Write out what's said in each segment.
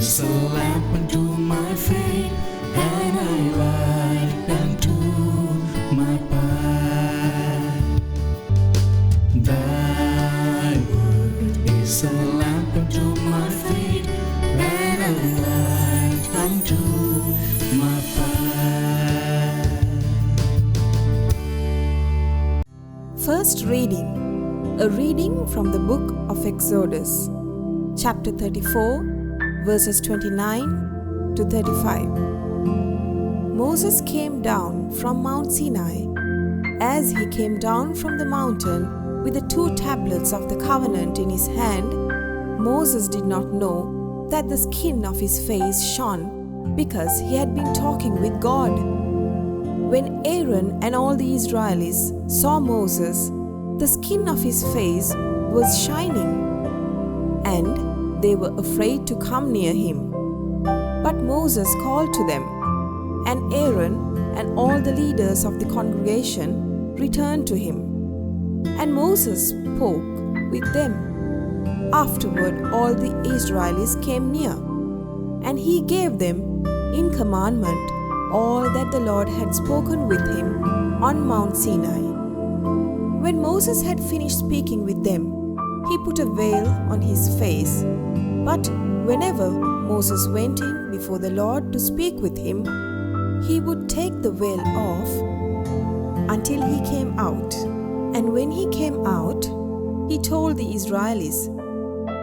is a lamp unto my feet, and a light unto my path. Thy word is a lamp unto my feet, and a light unto my path. First reading. A reading from the book of Exodus, chapter 34, verses 29 to 35. Moses came down from Mount Sinai. As he came down from the mountain with the 2 tablets of the covenant in his hand, Moses did not know that the skin of his face shone, because he had been talking with God. When Aaron and all the Israelites saw Moses, the skin of his face was shining, and they were afraid to come near him. But Moses called to them, and Aaron and all the leaders of the congregation returned to him. And Moses spoke with them. Afterward, all the Israelites came near, and he gave them in commandment all that the Lord had spoken with him on Mount Sinai. When Moses had finished speaking with them, he put a veil on his face. But whenever Moses went in before the Lord to speak with him, he would take the veil off until he came out. And when he came out, he told the Israelites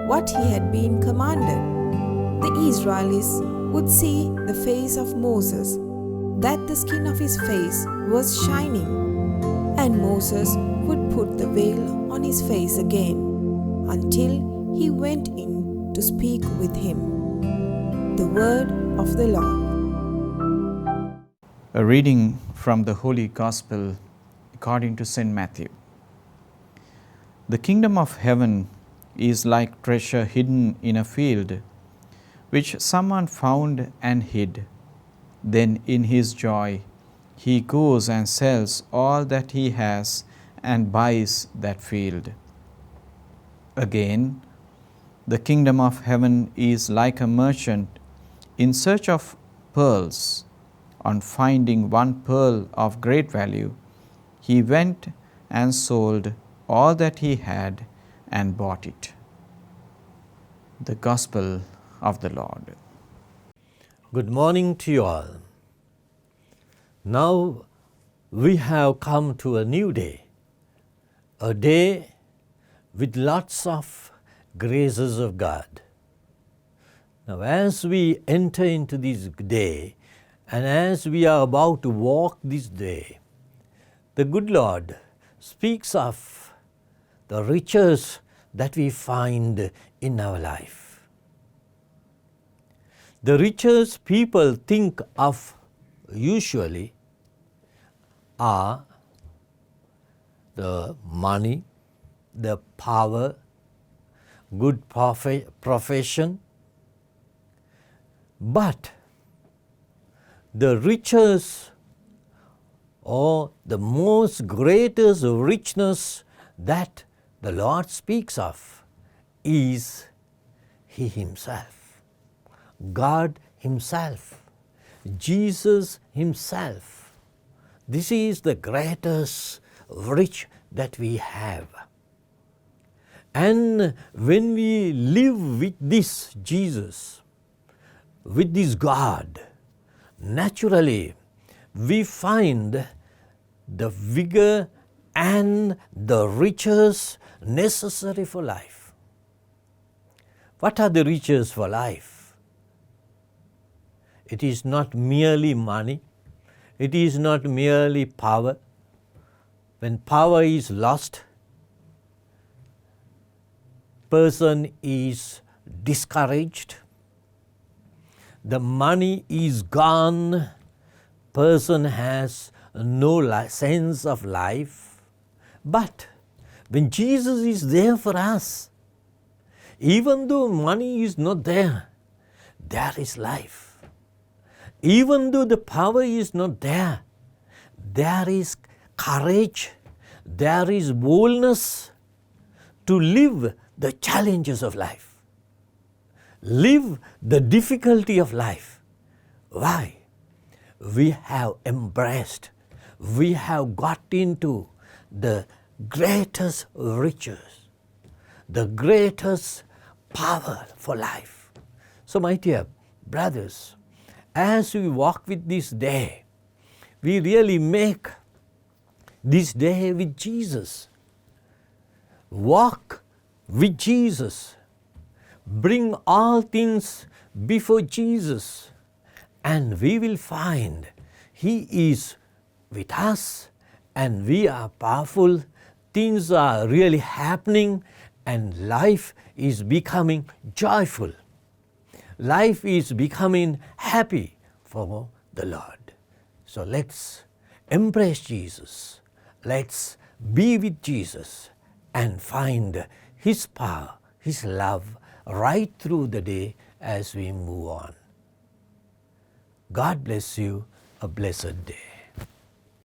what he had been commanded. The Israelites would see the face of Moses, that the skin of his face was shining. And Moses would put the veil on his face again until he went in to speak with him. The word of the Lord. A reading from the Holy Gospel according to St. Matthew. The kingdom of heaven is like treasure hidden in a field, which someone found and hid. Then in his joy he goes and sells all that he has and buys that field. Again, the kingdom of heaven is like a merchant in search of pearls. On finding one pearl of great value, he went and sold all that he had and bought it. The Gospel of the Lord. Good morning to you all. Now we have come to a new day, a day with lots of graces of God. Now as we enter into this day, and as we are about to walk this day, the good Lord speaks of the riches that we find in our life. The riches people think of usually are the money, the power, good profession. But the riches or the most greatest richness that the Lord speaks of is He Himself, God Himself, Jesus Himself. This is the greatest rich that we have. And when we live with this Jesus, with this God, naturally we find the vigor and the riches necessary for life. What are the riches for life? It is not merely money. It is not merely power. When power is lost, person is discouraged. The money is gone. Person has no sense of life. But when Jesus is there for us, even though money is not there, there is life. Even though the power is not there, there is courage, there is boldness to live the challenges of life. live the difficulty of life. Why? We have embraced, we have got into the greatest riches, the greatest power for life. So my dear brothers, as we walk with this day, we really make this day with Jesus. Walk with Jesus. Bring all things before Jesus, and we will find He is with us and we are powerful. Things are really happening and life is becoming joyful. Life is becoming happy for the Lord. So let's embrace Jesus. Let's be with Jesus and find His power, His love right through the day as we move on. God bless you. A blessed day.